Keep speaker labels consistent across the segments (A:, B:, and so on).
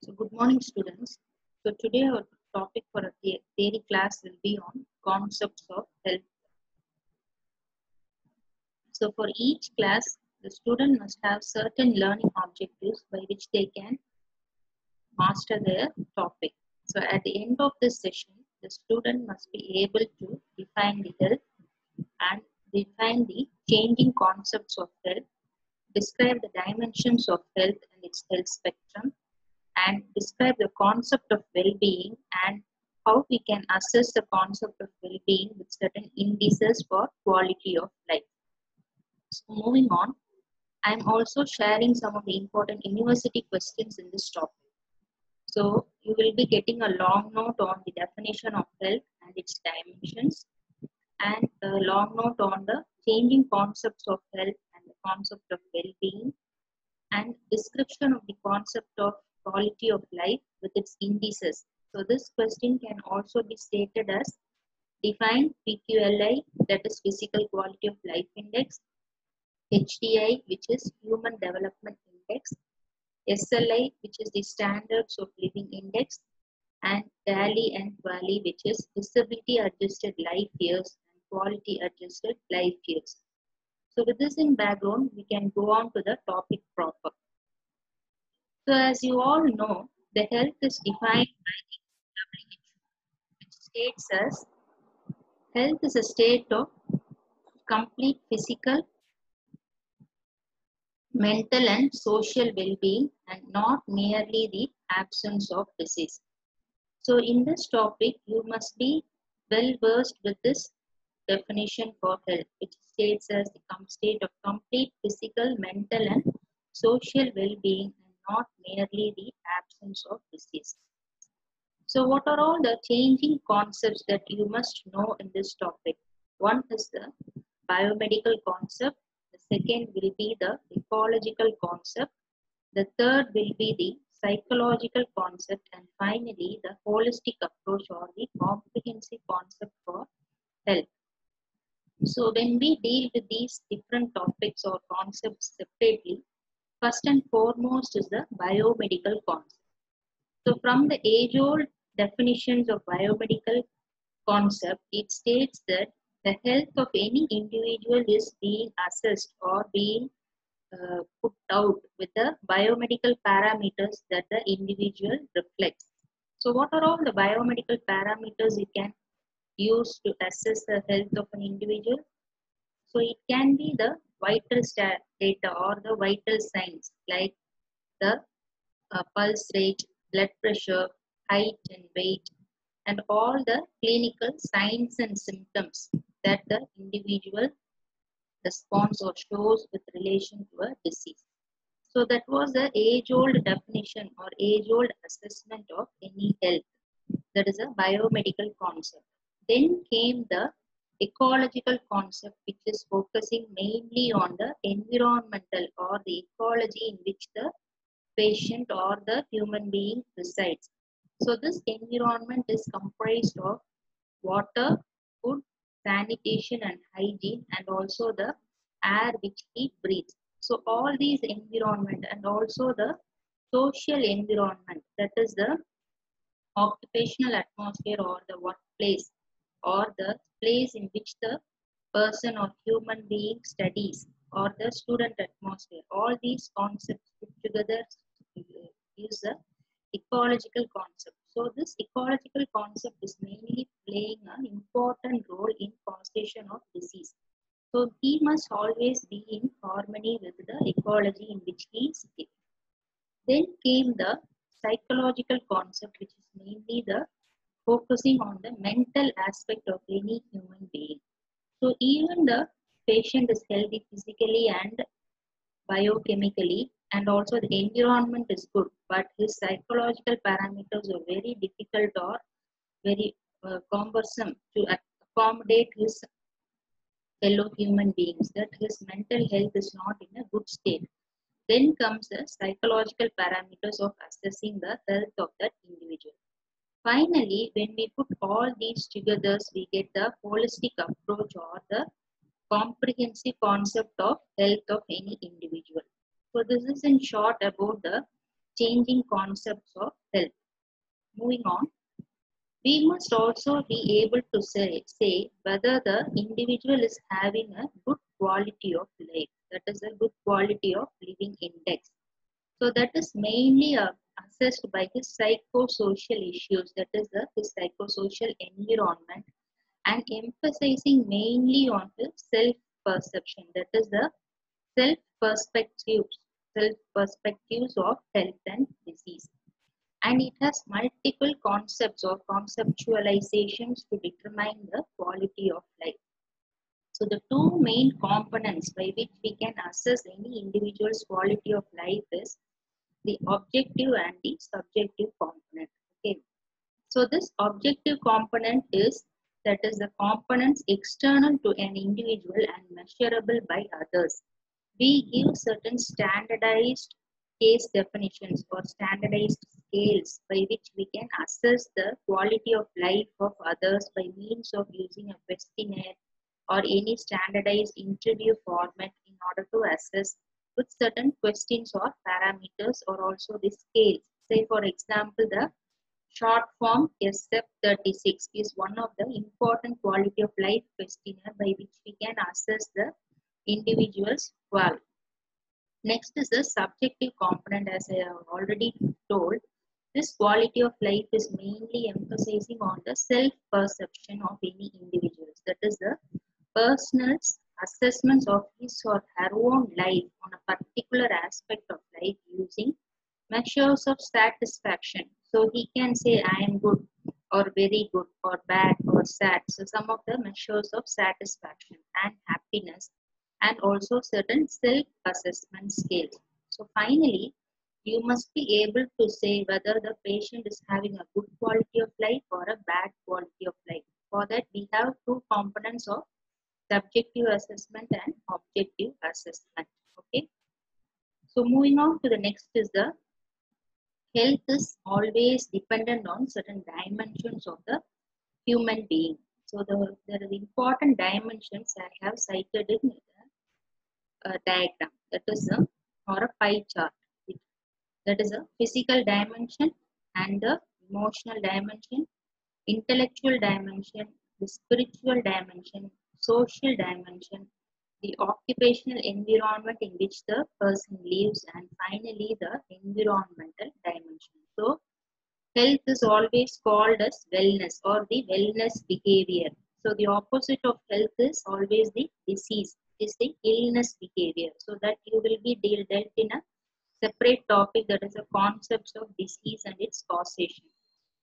A: So good morning students. So today our topic for a theory class will be on concepts of health. So for each class, the student must have certain learning objectives by which they can master their topic. So at the end of this session, the student must be able to define the health and define the changing concepts of health, describe the dimensions of health and its health spectrum, and describe the concept of well-being and how we can assess the concept of well-being with certain indices for quality of life. So moving on, I am also sharing some of the important university questions in this topic. So you will be getting a long note on the definition of health and its dimensions, and a long note on the changing concepts of health and the concept of well-being, and description of the concept of quality of life with its indices. So this question can also be stated as define PQLI, that is physical quality of life index, HDI, which is human development index, SLI, which is the standards of living index, and DALY and QALY, which is disability adjusted life years and quality adjusted life years. So with this in background, we can go on to the topic proper. So as you all know, the health is defined by the WHO, which states as health is a state of complete physical, mental and social well-being and not merely the absence of disease. So in this topic, you must be well versed with this definition for health, which states as the state of complete physical, mental and social well-being and not merely the absence of disease. So what are all the changing concepts that you must know in this topic? One is the biomedical concept. The second will be the ecological concept. The third will be the psychological concept. And finally, the holistic approach or the comprehensive concept for health. So when we deal with these different topics or concepts separately, first and foremost is the biomedical concept. So from the age-old definitions of biomedical concept, it states that the health of any individual is being assessed or being put out with the biomedical parameters that the individual reflects. So what are all the biomedical parameters you can use to assess the health of an individual? So it can be the vital data or the vital signs like the pulse rate, blood pressure, height and weight, and all the clinical signs and symptoms that the individual responds or shows with relation to a disease. So that was the age-old definition or age-old assessment of any health. That is a biomedical concept. Then came the ecological concept, which is focusing mainly on the environmental or the ecology in which the patient or the human being resides. So this environment is comprised of water, food, sanitation and hygiene, and also the air which he breathes. So all these environment and also the social environment, that is the occupational atmosphere or the workplace or the place in which the person or human being studies or the student atmosphere. All these concepts put together is a ecological concept. So this ecological concept is mainly playing an important role in causation of disease. So he must always be in harmony with the ecology in which he is living. Then came the psychological concept, which is mainly the focusing on the mental aspect of any human being. So even the patient is healthy physically and biochemically, and also the environment is good, but his psychological parameters are very difficult or very cumbersome to accommodate his fellow human beings, that his mental health is not in a good state. Then comes the psychological parameters of assessing the health of that individual. Finally, when we put all these together, we get the holistic approach or the comprehensive concept of health of any individual. So this is in short about the changing concepts of health. Moving on, we must also be able to say whether the individual is having a good quality of life, that is a good quality of living index. So that is mainly assessed by his psychosocial issues, that is his psychosocial environment, and emphasizing mainly on the self-perception, that is the self-perspectives, self-perspectives of health and disease. And it has multiple concepts or conceptualizations to determine the quality of life. So the two main components by which we can assess any individual's quality of life is the objective and the subjective component. Okay. So this objective component is, that is the components external to an individual and measurable by others. We give certain standardized case definitions or standardized scales by which we can assess the quality of life of others by means of using a questionnaire or any standardized interview format in order to assess with certain questions or parameters or also the scales. Say for example, the short form SF36 is one of the important quality of life questionnaire by which we can assess the individual's quality. Next is the subjective component, as I have already told. This quality of life is mainly emphasizing on the self-perception of any individuals. That is the person's assessments of his or her own life on a particular aspect of life using measures of satisfaction. So he can say, I am good or very good or bad or sad. So some of the measures of satisfaction and happiness, and also certain self-assessment scales. So finally, you must be able to say whether the patient is having a good quality of life or a bad quality of life. For that, we have two components of subjective assessment and objective assessment. Okay. So moving on to the next is the health is always dependent on certain dimensions of the human being. So there are important dimensions I have cited in a diagram, that is or a pie chart. That is a physical dimension and the emotional dimension, intellectual dimension, the spiritual dimension, social dimension, the occupational environment in which the person lives, and finally the environmental dimension. So health is always called as wellness or the wellness behavior. So the opposite of health is always the disease, is the illness behavior. So that you will be dealt in a separate topic, that is the concepts of disease and its causation.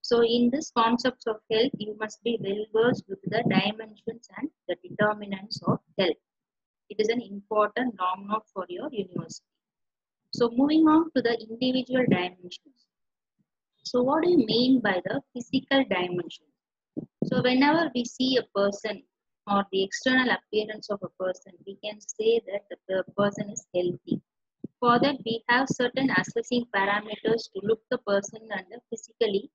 A: So in this concepts of health, you must be well versed with the dimensions and the determinants of health. It is an important long note for your university. So moving on to the individual dimensions. So what do you mean by the physical dimension? So whenever we see a person or the external appearance of a person, we can say that the person is healthy. For that, we have certain assessing parameters to look the person under physically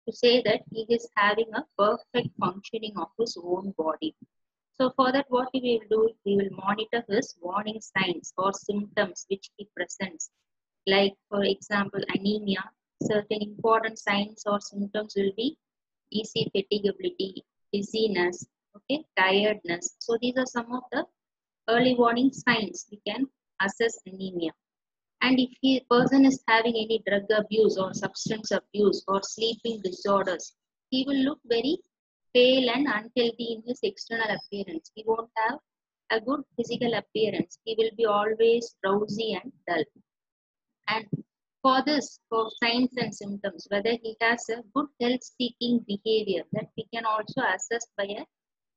A: to say that he is having a perfect functioning of his own body. So for that, what we will do, we will monitor his warning signs or symptoms which he presents. Like for example, anemia, certain important signs or symptoms will be easy fatigability, dizziness, okay, tiredness. So these are some of the early warning signs we can assess anemia. And if the person is having any drug abuse or substance abuse or sleeping disorders, he will look very pale and unhealthy in his external appearance. He won't have a good physical appearance. He will be always drowsy and dull. And for this, for signs and symptoms, whether he has a good health seeking behavior, that we can also assess by a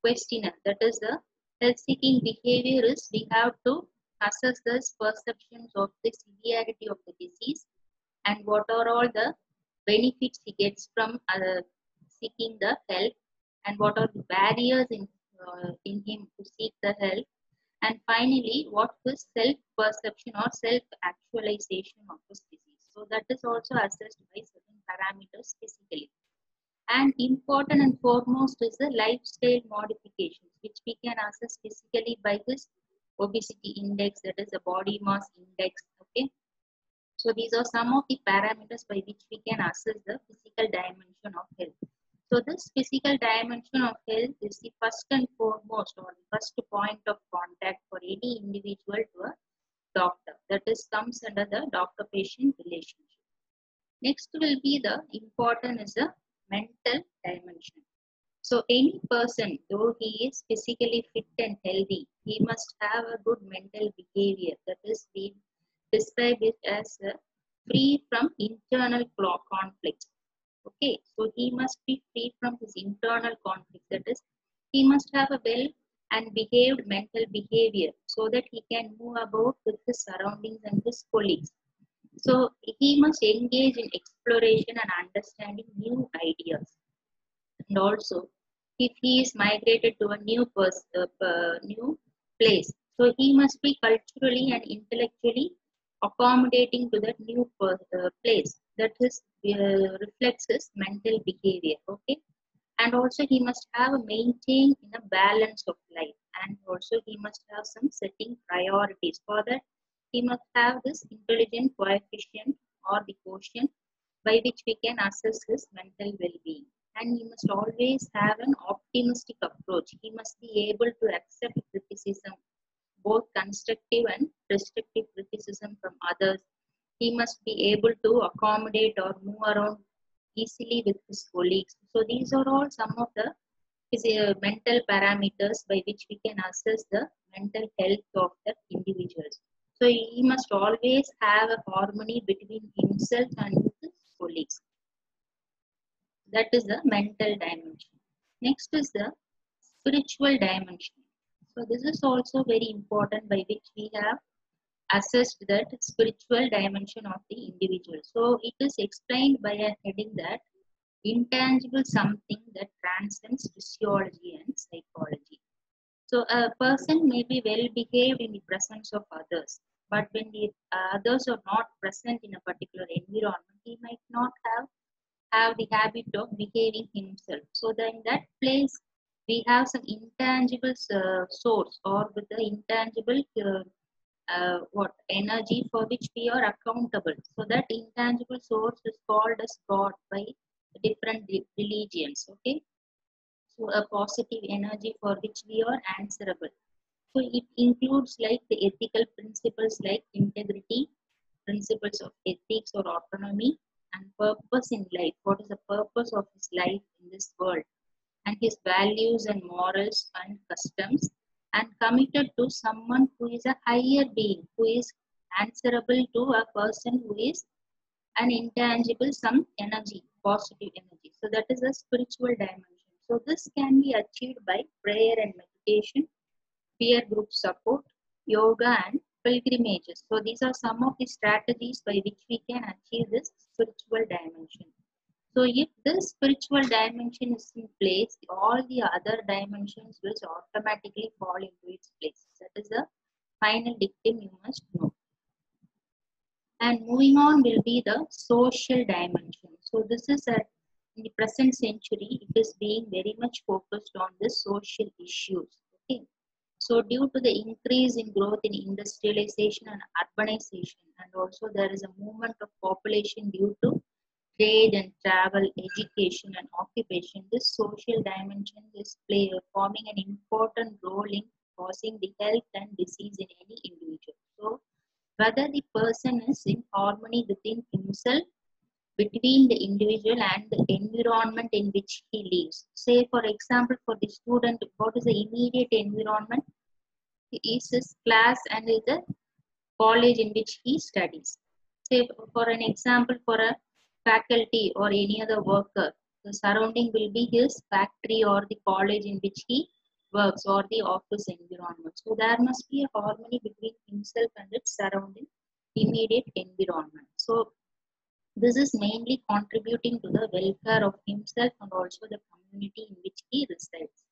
A: questionnaire. That is the health seeking behavior is we have to assess the perceptions of the severity of the disease and what are all the benefits he gets from seeking the help, and what are the barriers in him to seek the help, and finally what is self-perception or self-actualization of this disease. So that is also assessed by certain parameters physically. And important and foremost is the lifestyle modifications, which we can assess physically by this obesity index, that is the body mass index. Okay. So these are some of the parameters by which we can assess the physical dimension of health. So this physical dimension of health is the first and foremost or the first point of contact for any individual to a doctor. That is comes under the doctor-patient relationship. Next will be the important is the mental dimension. So any person, though he is physically fit and healthy, he must have a good mental behavior. That is, we describe it as free from internal conflicts. Okay, so he must be free from his internal conflicts. That is, he must have a well and behaved mental behavior so that he can move about with his surroundings and his colleagues. So he must engage in exploration and understanding new ideas. And also, if he is migrated to a new place, so he must be culturally and intellectually accommodating to that new place. That is reflects his mental behavior. Okay, and also he must have a maintain in a balance of life, and also he must have some setting priorities. For that, he must have this intelligent coefficient or the quotient by which we can assess his mental well-being. And he must always have an optimistic approach. He must be able to accept criticism, both constructive and destructive criticism from others. He must be able to accommodate or move around easily with his colleagues. So these are all some of the mental parameters by which we can assess the mental health of the individuals. So he must always have a harmony between himself and his colleagues. That is the mental dimension. Next is the spiritual dimension. So this is also very important by which we have assessed that spiritual dimension of the individual. So it is explained by a heading that intangible something that transcends physiology and psychology. So a person may be well behaved in the presence of others, but when the others are not present in a particular environment, he might not have the habit of behaving himself. So then in that place, we have some intangible source or with the intangible what energy for which we are accountable. So that intangible source is called as God by different religions. Okay, so a positive energy for which we are answerable. So it includes like the ethical principles like integrity, principles of ethics or autonomy, and purpose in life. What is the purpose of his life in this world? And his values and morals and customs, and committed to someone who is a higher being, who is answerable to a person who is an intangible, some energy, positive energy. So that is a spiritual dimension. So this can be achieved by prayer and meditation, peer group support, yoga, and pilgrimages. So these are some of the strategies by which we can achieve this spiritual dimension. So if this spiritual dimension is in place, all the other dimensions will automatically fall into its place. That is the final dictum you must know. And moving on will be the social dimension. So this is in the present century, it is being very much focused on the social issues. Okay. So due to the increase in growth in industrialization and urbanization, and also there is a movement of population due to trade and travel, education and occupation, this social dimension is forming an important role in causing the health and disease in any individual. So whether the person is in harmony within himself, between the individual and the environment in which he lives. Say for example, for the student, what is the immediate environment? Is his class and is the college in which he studies. Say for an example, for a faculty or any other worker, the surrounding will be his factory or the college in which he works or the office environment. So there must be a harmony between himself and its surrounding immediate environment. So this is mainly contributing to the welfare of himself and also the community in which he resides.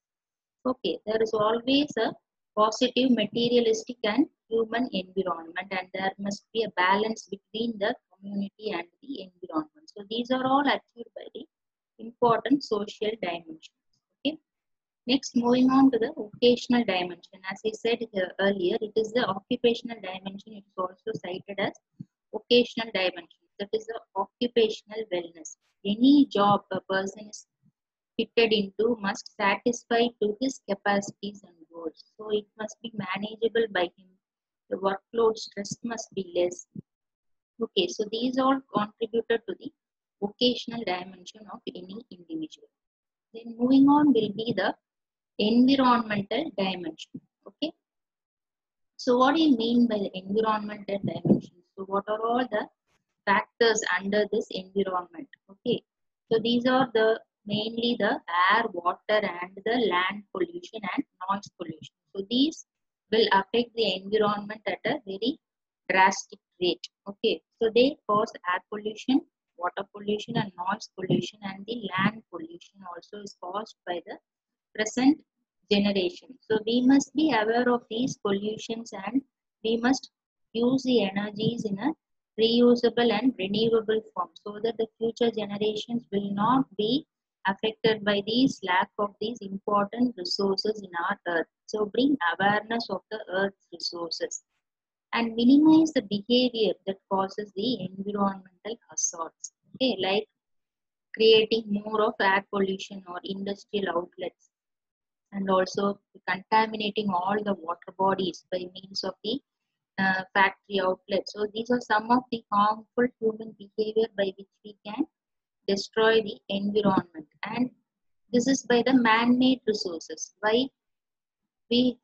A: Okay, there is always a positive, materialistic, and human environment, and there must be a balance between the community and the environment. So these are all achieved by the important social dimensions. Okay. Next, moving on to the vocational dimension. As I said earlier, it is the occupational dimension. It is also cited as vocational dimension, that is the occupational wellness. Any job a person is fitted into must satisfy to his capacities and goals. So it must be manageable by him. The workload stress must be less. Okay, so these all contributed to the vocational dimension of any individual. Then moving on will be the environmental dimension. Okay, so what do you mean by the environmental dimension? So what are all the factors under this environment? Okay, so these are the mainly the air, water, and the land pollution and noise pollution. So these will affect the environment at a very drastic rate. Okay, so they cause air pollution, water pollution, and noise pollution, and the land pollution also is caused by the present generation. So we must be aware of these pollutions, and we must use the energies in a reusable and renewable form so that the future generations will not be affected by these lack of these important resources in our earth. So bring awareness of the earth's resources and minimize the behavior that causes the environmental hazards. Okay, like creating more of air pollution or industrial outlets, and also contaminating all the water bodies by means of the factory outlets. So these are some of the harmful human behavior by which we can destroy the environment. And this is by the man-made resources. Why we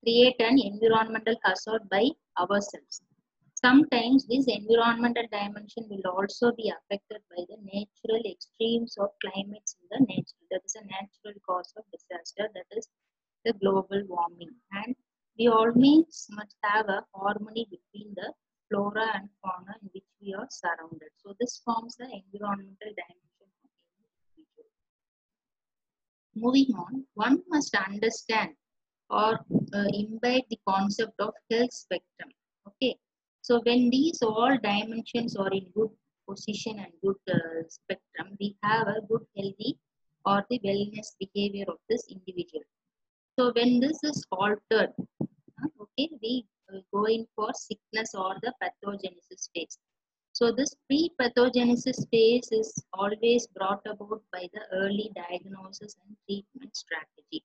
A: create an environmental hazard by ourselves. Sometimes this environmental dimension will also be affected by the natural extremes of climates in the nature. That is a natural cause of disaster, that is the global warming. And we always must have a harmony between the flora and fauna in which we are surrounded. So this forms the environmental dimension of any individual. Moving on, one must understand or imbibe the concept of health spectrum. Okay, so when these all dimensions are in good position and good spectrum, we have a good healthy or the wellness behavior of this individual. So when this is altered, okay, we go in for sickness or the pathogenesis phase. So this pre-pathogenesis phase is always brought about by the early diagnosis and treatment strategy.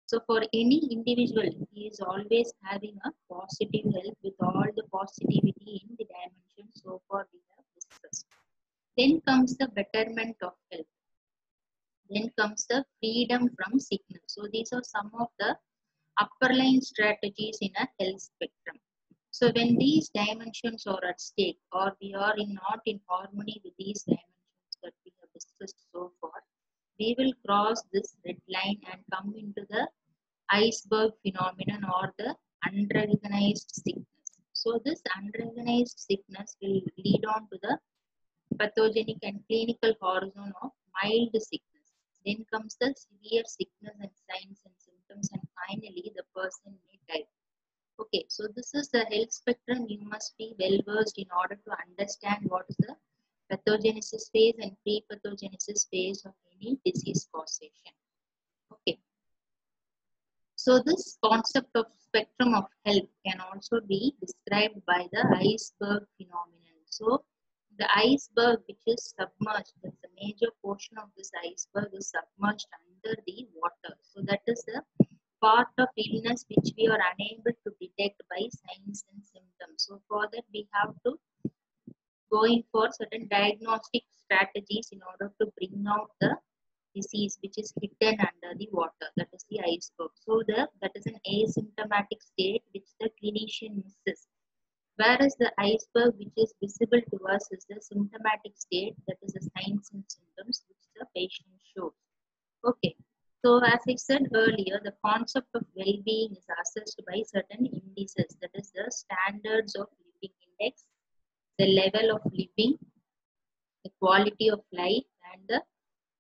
A: So for any individual, he is always having a positive health with all the positivity in the dimension so far we have discussed. Then comes the betterment of health. Then comes the freedom from sickness. So these are some of the upper line strategies in a health spectrum. So when these dimensions are at stake or we are not in harmony with these dimensions that we have discussed so far, we will cross this red line and come into the iceberg phenomenon or the unrecognized sickness. So this unrecognized sickness will lead on to the pathogenic and clinical horizon of mild sickness. Then comes the severe sickness and signs and symptoms, and finally the person may die. Okay, so this is the health spectrum. You must be well versed in order to understand what is the pathogenesis phase and pre-pathogenesis phase of any disease causation. Okay, so this concept of spectrum of health can also be described by the iceberg phenomenon. So the iceberg which is submerged, that's the major portion of this iceberg is submerged under the water. So that is the part of illness which we are unable to detect by signs and symptoms. So for that we have to go in for certain diagnostic strategies in order to bring out the disease which is hidden under the water, that is the iceberg. So that is an asymptomatic state which the clinician misses. Whereas the iceberg which is visible to us is the symptomatic state, that is the signs and symptoms which the patient shows. Okay. So as I said earlier, the concept of well-being is assessed by certain indices, that is the standards of living index, the level of living, the quality of life, and the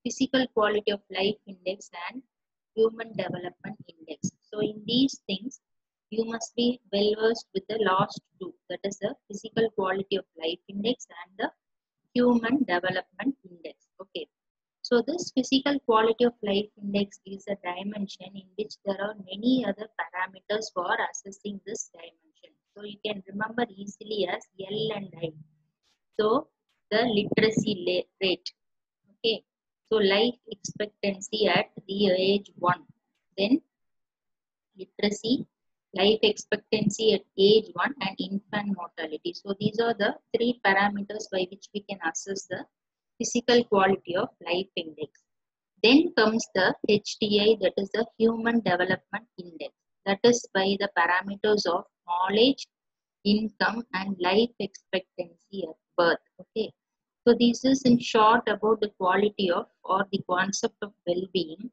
A: physical quality of life index and human development index. So in these things, you must be well versed with the last two, that is the physical quality of life index and the human development index. Okay. So this physical quality of life index is a dimension in which there are many other parameters for assessing this dimension. So you can remember easily as L and I. So the literacy rate. Okay. So life expectancy at the age 1. Then literacy, life expectancy at age 1 and infant mortality. So these are the three parameters by which we can assess the physical quality of life index. Then comes the HDI, that is the Human Development Index. That is by the parameters of knowledge, income and life expectancy at birth. Okay. So this is in short about the quality of or the concept of well-being.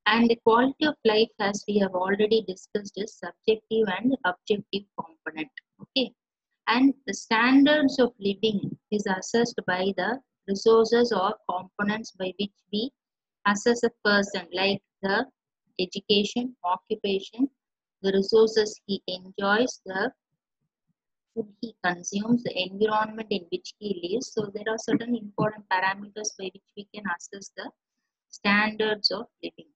A: And the quality of life, as we have already discussed, is subjective and objective component. Okay. And the standards of living is assessed by the resources or components by which we assess a person, like the education, occupation, the resources he enjoys, the food he consumes, the environment in which he lives. So there are certain important parameters by which we can assess the standards of living.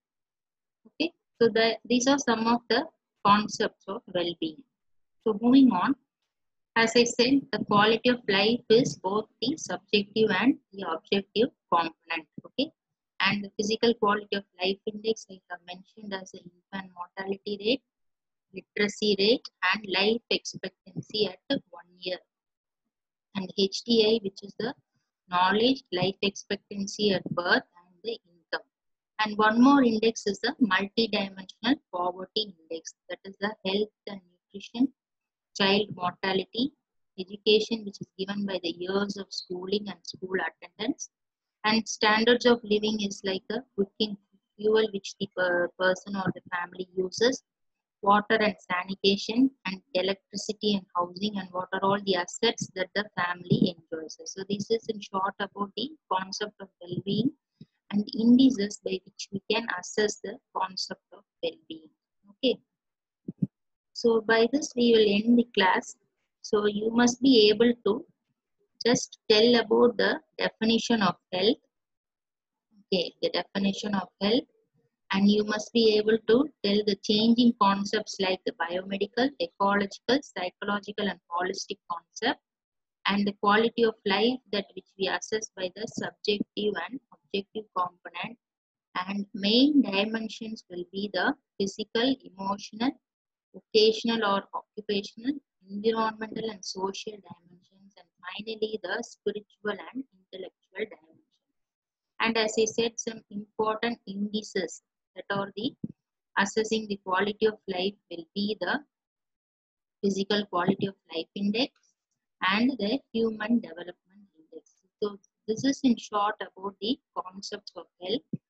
A: Okay, so these are some of the concepts of well-being. So moving on, as I said, the quality of life is both the subjective and the objective component. Okay, and the physical quality of life index I have mentioned as the infant mortality rate, literacy rate, and life expectancy at 1 year. And HDI, which is the knowledge, life expectancy at birth, and the income. And one more index is the multidimensional poverty index, that is the health and nutrition, child mortality, education, which is given by the years of schooling and school attendance, and standards of living is like the cooking fuel which the person or the family uses, water and sanitation, and electricity and housing, and what are all the assets that the family enjoys. So this is in short about the concept of well-being and indices by which we can assess the concept of well-being. Okay. So by this we will end the class. So you must be able to just tell about the definition of health. Okay, the definition of health, and you must be able to tell the changing concepts like the biomedical, ecological, psychological and holistic concept, and the quality of life that which we assess by the subjective and objective component, and main dimensions will be the physical, emotional, vocational or occupational, environmental and social dimensions, and finally the spiritual and intellectual dimensions. And as I said, some important indices that are the assessing the quality of life will be the physical quality of life index and the human development index. So this is in short about the concepts of health.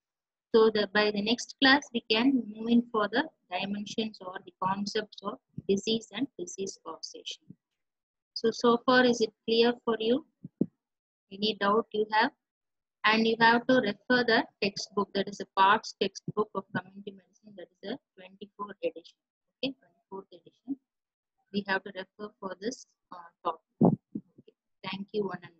A: So by the next class we can move in for the dimensions or the concepts of disease and disease causation. So far is it clear for you? Any doubt you have? And you have to refer the textbook, that is a parts textbook of community medicine, that is a 24th edition. Okay, 24th edition. We have to refer for this topic. Okay. Thank you, one and all.